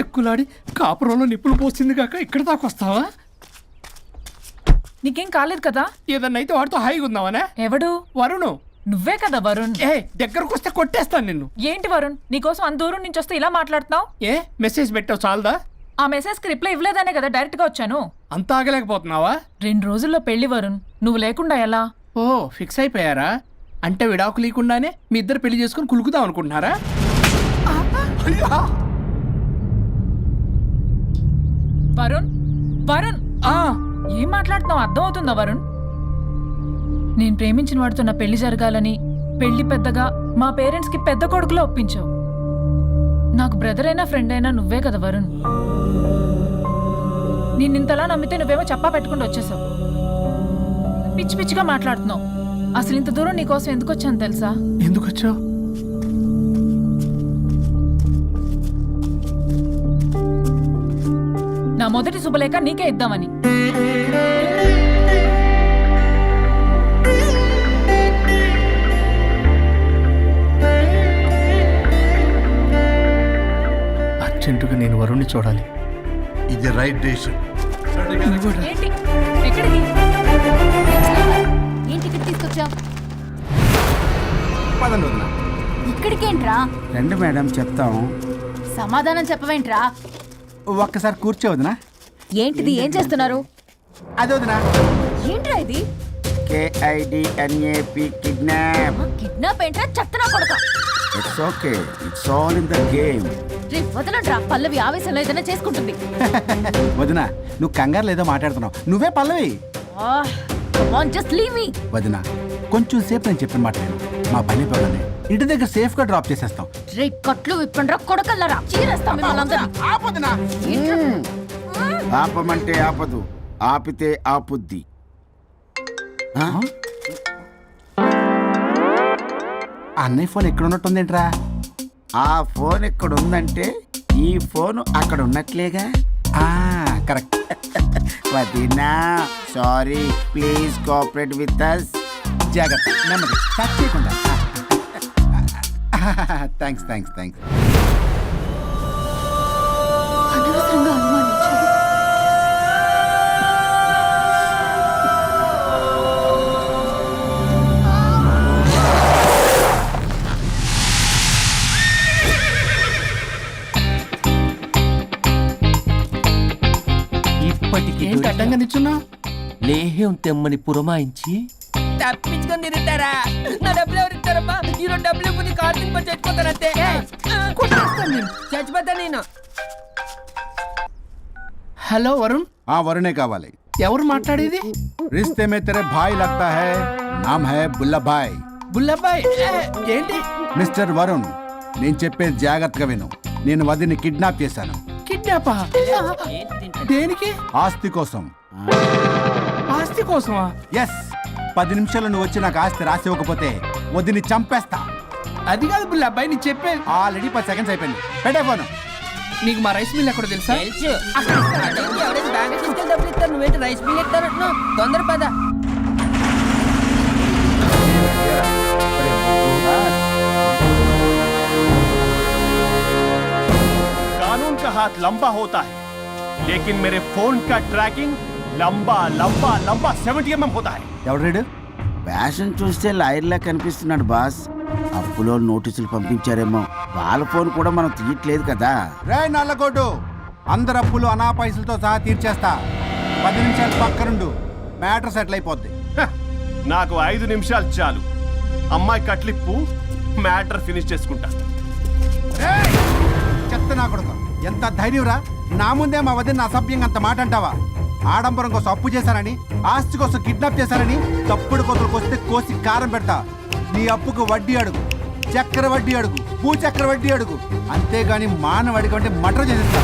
ఎక్కులాడి కాపురంలో నిప్పులు పోసింది కాక ఇక్కడ దాకా వస్తావా? నీకేం కాలేదు కదా? ఏదన్నా అయితే వాడితో హాయిగా ఉందామనే. ఎవడు? వరుణు. నువ్వే కదా వరుణ్. దగ్గరకు వస్తే కొట్టేస్తాను నిన్ను. ఏంటి వరుణ్, నీకోసం అంత దూరం నుంచి వస్తే ఇలా మాట్లాడుతున్నావు? మెసేజ్ పెట్టావు చాలదా? ఆ మెసేజ్ కి రిప్లై ఇవ్వలేదనే కదా డైరెక్ట్ గా వచ్చాను. అంత ఆగలేకపోతున్నావా? 2 రోజుల్లో పెళ్లి వరుణ్, నువ్వు లేకుండా ఎలా? ఓ ఫిక్స్ అయిపోయారా? అంటే విడాకు లేకుండానే మీ ఇద్దరు పెళ్లి చేసుకుని కులుకుదాం అనుకుంటున్నారా? వరుణ్, వరుణ్ ఏం మాట్లాడుతున్నావు అర్థం అవుతుందా వరుణ్? నేను ప్రేమించిన వాడితో నా పెళ్లి జరగాలని పెళ్లి పెద్దగా మా పేరెంట్స్ కి పెద్ద కొడుకులో ఒప్పించావు. నాకు బ్రదర్ అయినా ఫ్రెండ్ అయినా నువ్వే కదా వరుణ్. నిన్నింతలా నమ్మితే నువ్వేమో చెప్పా పెట్టుకుంటూ వచ్చేసావు. పిచ్చి పిచ్చిగా మాట్లాడుతున్నావు. అసలు ఇంత దూరం నీకోసం ఎందుకు వచ్చాను తెలుసా? ఎందుకు వచ్చావు? నా మొదటి శుభలేఖ నీకే ఇద్దామని. అర్జెంటుగా నేను వరుణ్ణి చూడాలి. ఇది రైట్ డెసిషన్. ఏంటి? ఎక్కడికి? ఏంటి ఇక్కడ తీసుకొచ్చావు? పదండి వదిన. ఇక్కడికేంట్రా? రండి మేడం చెప్తాం. సమాధానం చెప్పవేంట్రా? ఒక్కసారి కూర్చోవద్దునా? ఏంటిది? ఏం చేస్తున్నారు? అది వదినా. ఏంట్రా ఇది? KIDNAP kidnap. కిడ్నాప్ ఏంట్రా? చెత్తనా కొడక. It's okay, it's all in the game. రే వదలండ్రా, పల్లవి ఆవేశంలో ఏదైనా చేసుకుంటుంది. వదినా నువ్వు కంగారు లేదో మాట్లాడుతున్నావు. నువ్వే పల్లవి. Just leave me. వదినా కొంచెం సేపు నేను చెప్పిన మాట విను. మా పని పిల్లల్ని ఇంటి దగ్గర సేఫ్ గా డ్రాప్ చేసేస్తాం. రే కట్లు విప్పండ్రా కొడకల్లరా, చీరేస్తాం మిమ్మల్ని. ఆపదునా? ఆపమంటే ఆపదు, ఆపితే ఆపుద్ది. అన్నయ్య ఫోన్ ఎక్కడ ఉన్నట్టుందేంట్రా? ఆ ఫోన్ ఎక్కడ ఉందంటే ఈ ఫోన్ అక్కడ ఉన్నట్లేగా. కరెక్ట్. వదినా sorry, please cooperate with us. జాగ్రత్త, నెమ్మది, టచ్ చేయకుండా. Thanks thanks thanks. అనవసరంగా అనుమానించాను. ఏంటి అడ్డంగా నిల్చున్నా? లేహ్యం తెమ్మని పురమాయించి తప్పించుకొని తిరుగుతారా? నా డబ్బులు ఎవరు ఇస్తారమ్మా? ఈరోజు డబ్బులు ఇవ్వని కార్తీక్ పని చచ్చిపోతానంతే. చచ్చిపోతా నేను. హలో వరుణ్. వరుణే కావాలి. ఎవరు మాట్లాడేది? रिश्ते में तेरे भाई लगता है, नाम है बुल्ला भाई. బుల్లబ్బాయ్. ఏంటి? మిస్టర్ వరుణ్, నేను చెప్పేది జాగ్రత్తగా విను. నేను వదిని కిడ్నాప్ చేశాను. కిడ్నాపా? దేనికి? ఆస్తి కోసం. ఆస్తి కోసమా? ఎస్. 10 నిమిషాలు నువ్వు వచ్చి నాకు ఆస్తి రాసి ఇవ్వకపోతే వదిని చంపేస్తా. అది కాదు బుల్లబ్బాయ్, నీ చెప్పేది. ఆల్రెడీ 10 సెకండ్స్ అయిపోయింది. పెట్టే ఫోన్. నీకు మా రైస్ మిల్ ఎక్కడ తెలుసా? తెలుసు. ఎవరైనా బ్యాంక్ తీసుకెళ్ళి డబ్బులు ఇస్తారు, నువ్వేంటి రైస్ బిల్ ఇస్తానంటున్నావు? తొందర పద. कानून का हाथ लंबा होता है, लेकिन मेरे फोन का ट्रैकिंग लंबा लंबा लंबा 70 mm होता है. ఎవడు ఫ్యాషన్ చూస్తే లాయర్లా కనిపిస్తున్నాడు బాస్. అప్పులో నోటీసులు పంపించారేమో, వాళ్ళ ఫోన్ కూడా మనం తీయట్లేదు కదా. రే నల్లగోడు, అందరు అప్పులు అనా పైసలతో సహా తీర్చేస్తా. 10 నిమిషాలు పక్కనుండు, మ్యాటర్ సెటిల్ అయిపోద్ది. నాకు 5 నిమిషాలు చాలు. అమ్మాయి కట్లిప్పు, మ్యాటర్ ఫినిష్ చేసుకుంటా. చెత్త నా కొడుకు, ఎంత ధైర్యంరా? నా ముందే మా వదిన అసభ్యంగా అంత మాట అంటావా? ఆడంబరం కోసం అప్పు చేశారని, ఆస్తి కోసం కిడ్నాప్ చేశారని తప్పుడు కొతులకు వస్తే కోసి కారం పెడతా. నీ అప్పుకు వడ్డీ అడుగు, చక్కెర వడ్డీ అడుగు, భూచక్ర వడ్డీ అడుగు. అంతేగాని మానవ అడిగి అంటే మటర్ చేసేస్తా.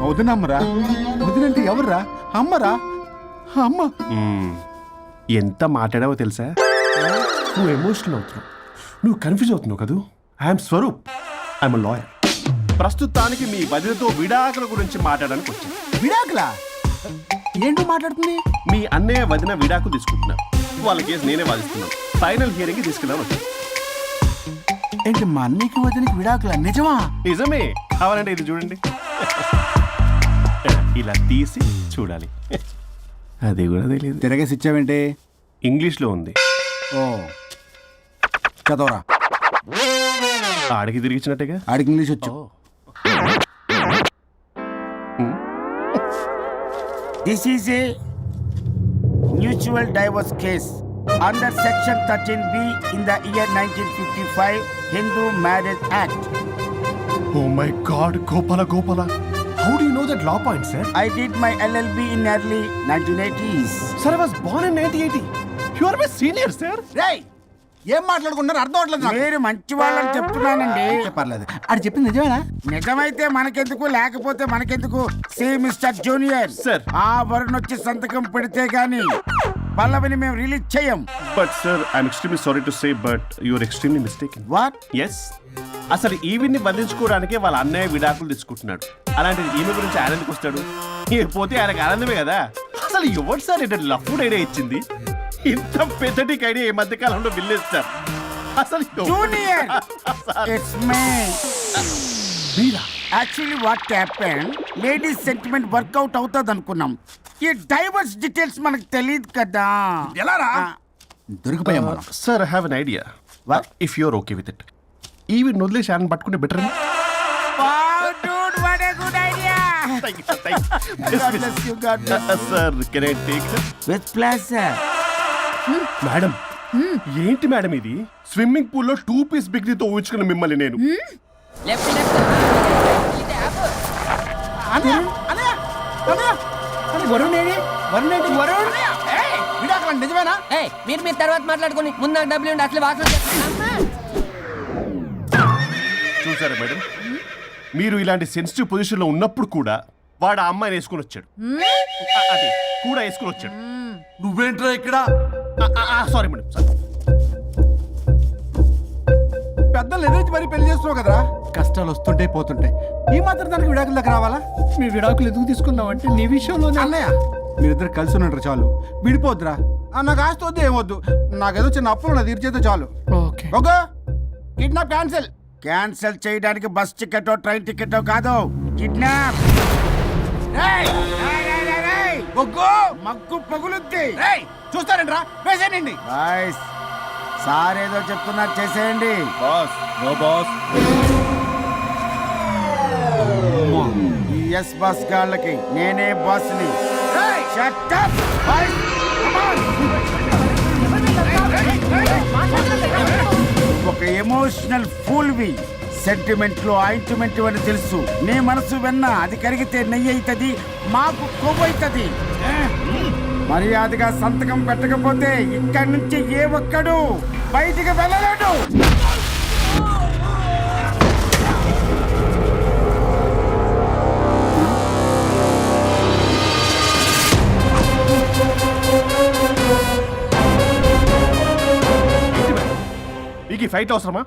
వదినమ్మరా? వదినంటే ఎవర్రా? అమ్మరా? అమ్మ. ఎంత మాట్లాడావో తెలుసా? నువ్వు ఎమోషనల్ అవుతున్నావు, నువ్వు కన్ఫ్యూజ్ అవుతున్నావు కదూ. I'm Swaroop, I'm lawyer. ప్రస్తుతానికి మీ వదినతో విడాకుల గురించి మాట్లాడడానికి వచ్చాను. విడాకులా? ఏంటో మాట్లాడుతుంది? మీ అన్నయ్య వదిన విడాకులు తీసుకుంటున్నారు. వాళ్ళ కేసు నేనే వాదిస్తున్నాను. ఫైనల్ హియరింగ్ తీసుకెళ్ళాను వచ్చాను. ఏంటి మా అన్నయ్యకి వదినకి విడాకులా? నిజమా? నిజమే. కావాలంటే ఇది చూడండి. ఇలా తీసి చూడాలి. అది కూడా తెలియదు. తిరగేసి ఇచ్చావేంటి? ఇంగ్లీష్లో ఉంది. ఓ చదవరా. ఆడికి తిరిగిచ్చినట్టుగా. ఆడికి ఇంగ్లీష్ వచ్చు. This is a mutual divorce case under section 13B in the year 1955 Hindu Marriage Act. Oh my God, Gopala. How do you know that law point, sir? I did my LLB in early 1980s. Sir, I was born in 1980. You are my senior, sir. Hey, ఏం మాట్లాడుకుంటున్నారు అర్థం అవట్లేదు నాకు. మీరు మంచి వాళ్ళని చెప్తున్నానండి. పర్లేదు అది చెప్పింది నిజమేనా? నిజమైతే మనకెందుకు, లేకపోతే మనకెందుకు? See mister junior, sir. ఆ వరుణ్ వచ్చి సంతకం పెడితే గాని పల్లవిని మేము రిలీజ్ చేయం. But sir I'm extremely sorry to say but you're extremely mistaken. What? Yes, అసలు ఈవిడ్ని బంధించుకోవడానికే వాళ్ళ అన్నయ్య విడాకులు తీసుకుంటున్నాడు. అలాంటిది ఈమె గురించి ఆనందకు వస్తాడు. పోతే ఆయనకు ఆనందమే కదా. అసలు ఎవరు సార్ ఏంటంటే లఫ్డ్ ఐడియా ఇచ్చింది? ఇంత పెద్దటికి ఐడియా ఈ మధ్య కాలంలో విల్లేస్తారు. అసలు జూనియర్, ఇట్స్ మీ. మీరా? Actually what happen, ladies sentiment work out అవుతుంది అనుకున్నాం. ఈ డైవర్స్ డీటెయిల్స్ మనకు తెలియదు కదా. ఎలా రా? దొరికిపోయాం మనం. Sir I have an idea. If you're okay with it, ఈవిడ్ని వదిలేసి ఆయన పట్టుకుంటే better. Sir can I take with pleasure. Madam? ఏంటి మేడం ఇది? స్విమ్మింగ్ పూల్ లో 2 పీస్ బిగ్నీతో ఊహించుకున్న మిమ్మల్ని నేను. లెఫ్ట్ లెఫ్ట్ ఇది ఆపు. అన్నయ్య అన్నయ్య అన్నయ్య అరే వరుణ్ ఏడి? వరుణ్ ఏంటి? వరుణ్ విడాకులు నిజమేనా? ఏయ్ మీరు తర్వాత మాట్లాడుకొని ముందు నాకు డబ్బులు ఉండి అసలు వాసన చూసారా మేడం, మీరు ఇలాంటి సెన్సిటివ్ పొజిషన్ లో ఉన్నప్పుడు కూడా వాడు ఆ అమ్మాయిని వేసుకుని వచ్చాడు. అదే కూడా వేసుకుని వచ్చాడు. నువ్వేంట్రా ఇక్కడ? Sorry madam, sorry. పెద్దలు ఎదురు మరి పెళ్లి చేస్తున్నావు కదరా. కష్టాలు వస్తుంటే పోతుంటాయి. ఈ మాత్రం దానికి విడాకుల దగ్గర రావాలా? మీ విడాకులు ఎందుకు తీసుకున్నావు అంటే నీ విషయంలోనే. అన్నయ్య మీరిద్దరు కలిసి ఉన్నట్టు చాలు, విడిపోద్దురా. నాకు ఆస్తి వద్దు ఏమొద్దు, నాకేదో చిన్న అప్పులు నా తీర్చేదో చాలు. Okay okay. Kidnap cancel. Cancel చేయడానికి బస్ టికెటో ట్రైన్ టికెటో కాదు, కిడ్నాప్. మగ్గు పగులుద్ది. చూస్తారంట్రా, వేసేయండి. బాయ్స్, సార్ ఏదో చెప్తున్నారు, చేసేయండి. Boss no boss. ఈ ఎస్ బస్ గాళ్ళకి నేనే బాస్ని. Shut up, boys. Come on. ఒక ఎమోషనల్ ఫూల్వి. సెంటిమెంట్ లో ఆయింట్మెంట్ అని తెలుసు. నీ మనసు వెన్న, అది కరిగితే నెయ్యి అవుతుంది, మాకు కొవ్వు అవుతుంది. మర్యాదగా సంతకం పెట్టకపోతే ఇక్కడి నుంచి ఏ ఒక్కడు బయటికి వెళ్ళలేడు. మీకు ఈ ఫైట్ అవసరమా?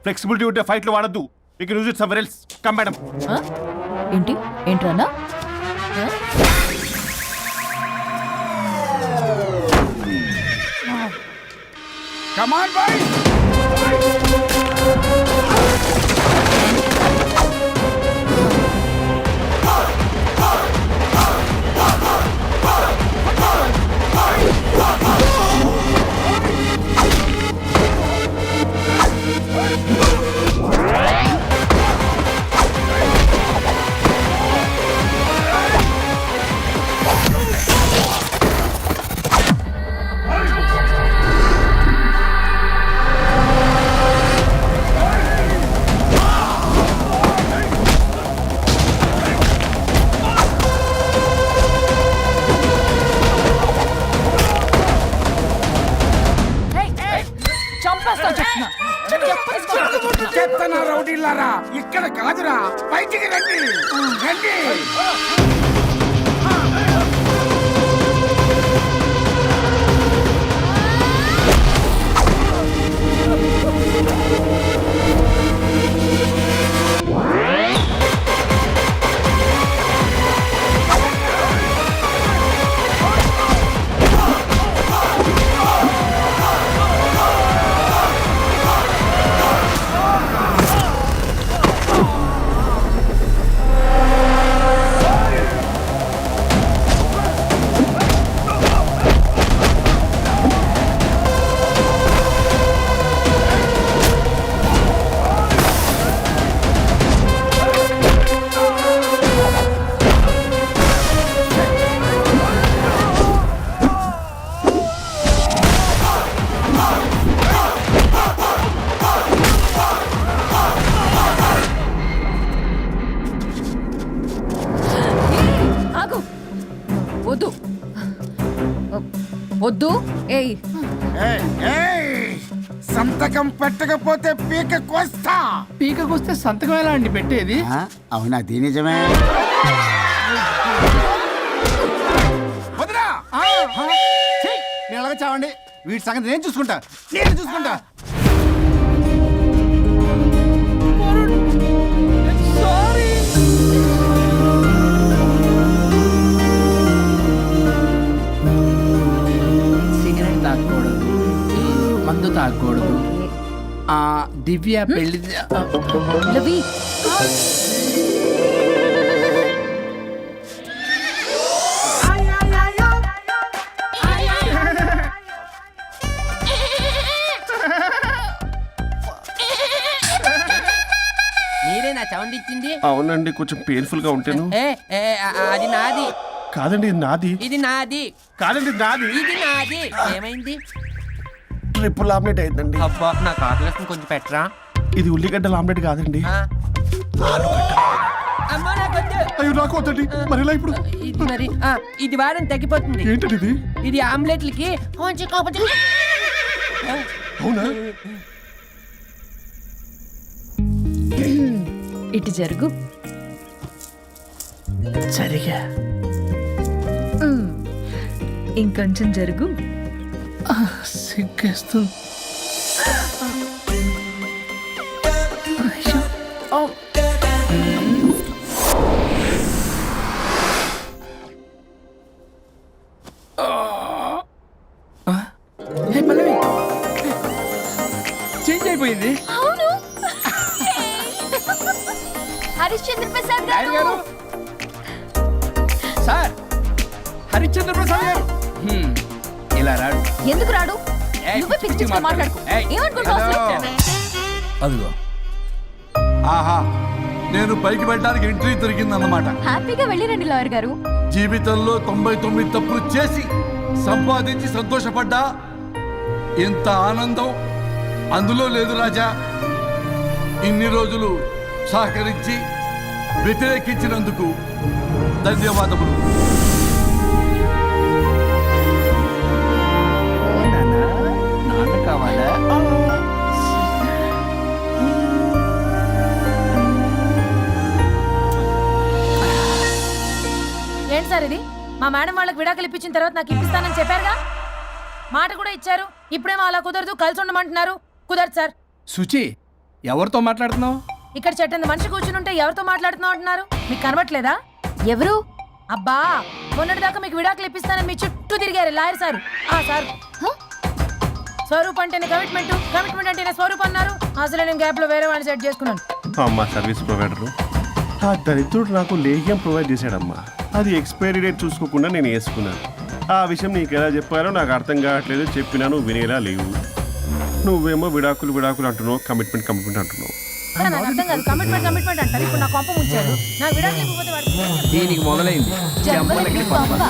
ఫ్లెక్సిబిలిటీ ఉంటే ఫైట్లు వాడద్దు. You can use it somewhere else. Come madam. ఏంటి ఏంట్రన్నా? Come on, boys. చెప్తానా రౌడీలారా, ఇక్కడ కాదురా, బయటికి రండి రండి. సంతకం పెట్టకపోతే పీక కోస్తా. పీకకొస్తే సంతకం ఎలా అండి పెట్టేది? అవునా? అది నిజమే. వదినా నేను ఎలాగ చావండి, వీటి సంగతి నేను చూసుకుంటా. సిగరెట్ తాగకూడదు, మందు తాగకూడదు. దివ్య పెళ్లి లవి మీరే నా సౌండ్ ఇచ్చింది? అవునండి, కొంచెం పెయిన్ఫుల్ గా ఉంటాను. అది నాది కాదండి, ఇది నాది. ఇది నాది కాదండి, నాది. ఇది నాది. ఏమైంది? ట్రిపుల్ ఆమ్లెట్ అయిందండి. అబ్బా, నాకు ఆకలిస్తుంది, కొంచెం పెట్టరా. ఇది ఉల్లిగడ్డల ఆమ్లెట్ కాదండి. అమ్మా నాకొద్దు. అయ్యో, నాకు వద్దండి. మరి ఇలా ఇప్పుడు ఇది మరి ఇది వాడని తగ్గిపోతుంది. ఏంటండి ఇది? ఇది ఆమ్లెట్లకి కొంచెం అవునా? ఇటు జరుగు. సరిగా ఇంకొంచెం జరుగు. సిగ్గేస్తుంది. చేంజ్ అయిపోయింది. అవును. హరిశ్చంద్ర ప్రసాద్ గారు. సార్, హరిశ్చంద్ర ప్రసాద్ గారు ఇలా రాడు. ఎందుకు రాడు? నువ్వే పిచ్చి మాట్లాడుకో. ఏమనుకుంటావు? అదిగో, ఆహా, నేను పైకి వెళ్ళడానికి ఎంట్రీ దొరికిందన్నమాట. హ్యాపీగా వెళ్ళిరండి లాయర్ గారు. జీవితంలో 99 తప్పులు చేసి సంపాదించి సంతోషపడ్డా ఇంత ఆనందం అందులో లేదు రాజా. ఇన్ని రోజులు సహకరించి వ్యతిరేకించినందుకు ధన్యవాదములు. నాన్న కావాలా? ఏంటి సార్ ఇది? మా మేడం వాళ్ళకి విడాకులు ఇప్పించిన తర్వాత నాకు ఇప్పిస్తానని చెప్పారుగా, మాట కూడా ఇచ్చారు. ఇప్పుడేమో అలా కుదరదు, కలిసి ఉండమంటున్నారు. కుదరదు సార్. సుచి, ఎవరితో మాట్లాడుతున్నావు? ఇక్కడ చెట్టంత మనిషి కూర్చుని ఉంటే ఎవరితో మాట్లాడుతున్నావు అంటున్నారు? మీకు కనబట్లేదా? ఎవరు? అబ్బా, మొన్నటిదాకా మీకు విడాకులు ఇప్పిస్తానని మీ చుట్టూ తిరిగారు లాయర్ సార్. సార్, స్వరూప్ అంటేనే కమిట్మెంట్, కమిట్మెంట్ అంటేనే స్వరూప్ అన్నారు. అసలు నేను గ్యాప్ లో వేరే వాడిని సెట్ చేసుకున్నాను. అమ్మా, సర్వీస్ ప్రొవైడరు ఆ దరిద్రుడు నాకు లేహ్యం ప్రొవైడ్ చేశాడమ్మా. అది ఎక్స్పైరీ డేట్ చూసుకోకుండా నేను వేసుకున్నాను. ఆ విషయం నీకు ఎలా చెప్పారో నాకు అర్థం కావట్లేదు. చెప్పినాను, వినేలా లేవు. నువ్వేమో విడాకులు విడాకులు అంటున్నావు, కమిట్మెంట్ కమిట్మెంట్ అంటున్నావు. నాకు అర్థం కాదు. కమిట్మెంట్ కమిట్మెంట్ అంటారు. ఇప్పుడు నా కొంప ముంచారు. నాకు విడాకులు ఇవ్వకపోతే వాడు దీనికి మొదలైంది. జంబలకి పంప.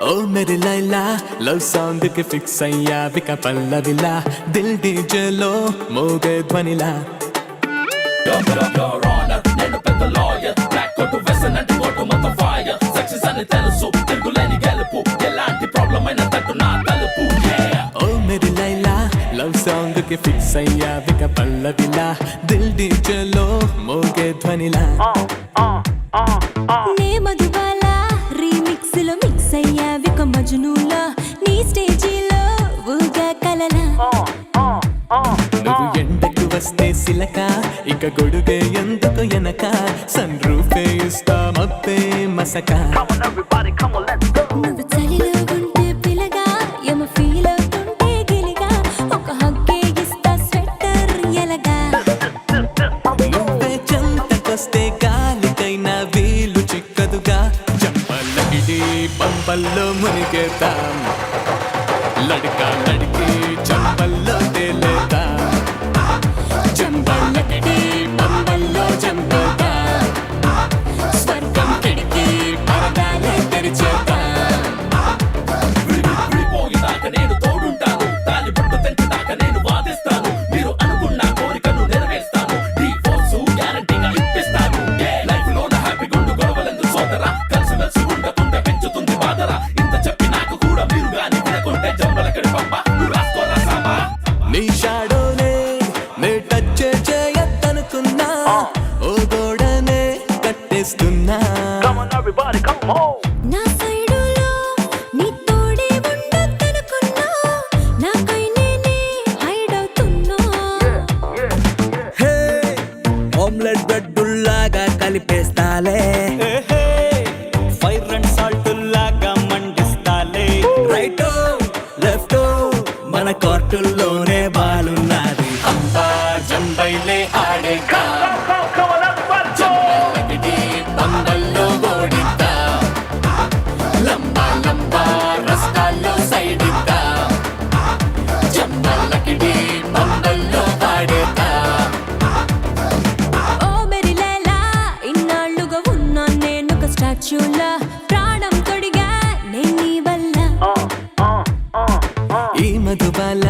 ओ मेरी लैला लव सॉन्ग के फिक्स अయ్యా విక పల్లవిలా దిల్ డీజే లో మోగే ధ్వనిలా నేను పెద్ద లాయర్ బ్లాక్ కోట్ వెసనట్ కోట్ మొత్తం ఫైర్ సక్సెస్ అని తెలుసు తెలుగులేని గెలుపు ఎలాంటి ప్రాబ్లం అయినా తట్టు నా తలుపు ఓ मेरी లైలా లవ్ సాంగ్ కి ఫిక్స్ అయ్యా విక పల్లవిలా దిల్ డీజే లో మోగే ధ్వనిలా నే మధుబాల రీమిక్స్ లో మిక్స్ అయ్యా విక మజ్నూలా నీ స్టేజీలో ఊగా కలలా నువ్వు ఎండకు వస్తే సిలక ఇక గొడుగే ఎందుకు ఎనక సన్ రూఫే ఇస్తా మబ్బే మసక నువ్వు చలిలో ఉంటే పిలగా యమ ఫీల్ అవుతుంటే గిలిగా ఒక హగ్గే ఇస్తా స్వెటర్ ఎలగా నువ్వే చెంతకొస్తే గాలికైనా వీలు చిక్కదుగా చంపలకిడి పంపల్లో మునిగేతాం లడికా లడికి చంపల్లో తేలేతా చంపలకిడి పంపల్లో చంపేతా స్వర్గం కిడికి పరదాలే తెరిచేతా ఓ గోడనే కట్టేస్తున్నా నా సైడులో నీ తోడే ఉండొద్దనుకున్నా నాకై నేనే హైడ్ అవుతున్నా హే ఆమ్లెట్ బ్రెడ్డుల్లాగా కలిపేస్తాలే ఫైర్ అండ్ సాల్ట్ లాగా మండిస్తాలే రైటో లెఫ్టో మన కోర్టుల్లోనే బాలున్నది అంబా జంబైలే ఆడే బంబల్లో ఓడిద్దా లంబా లంబా రస్తాల్లో సైడిద్దా జంబల్లకిడి బంబల్లో ఆడేదా ఓ మెరి లైలా ఇన్నాళ్ళుగా ఉన్నా నేనొక స్టాచ్యూలా ప్రాణం తొడిగా నేను నీ వల్ల ఈ మధుబాల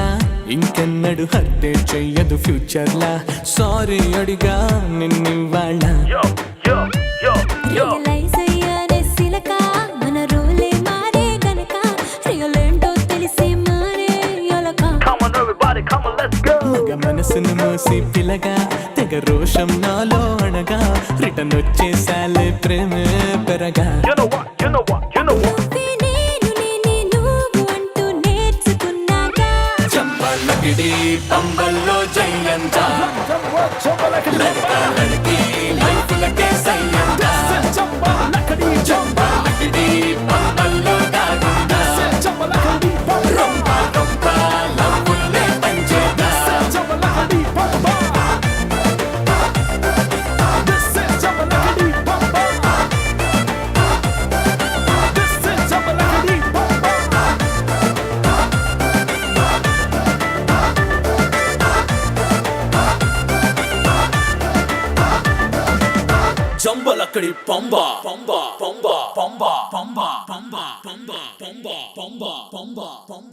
ఇంకెన్నడు హత్య చెయ్యదు ఫ్యూచర్ లా సారీ అడిగా నిన్నివాళ్ళ రియలైజ్ అయ్యానే సిలక మన రోలే మారే గనక రియల్ ఏంటో తెలిసి మారే యొలక మగ మనసును మోసి పిలగా తెగ రోషం నాలో అనగా రిటర్న్ వచ్చేసాలే ప్రేమే పెరగా నువ్వే నేను నేనే నువ్వు అంటూ నేర్చుకున్నాగా చంపలకిడి పంబల్లో జయంత లడకి లైఫ్లకే సయ్యంత చంపలకిడి పంబల్లో దాగుందా రొంప రొంప లవ్వుల్లే పంచేదా జంబలక్కడి పంబ పంబ పంబ పంబ పంబ పంబ పంబ పంబ పంబ పంబ పంబ పంబ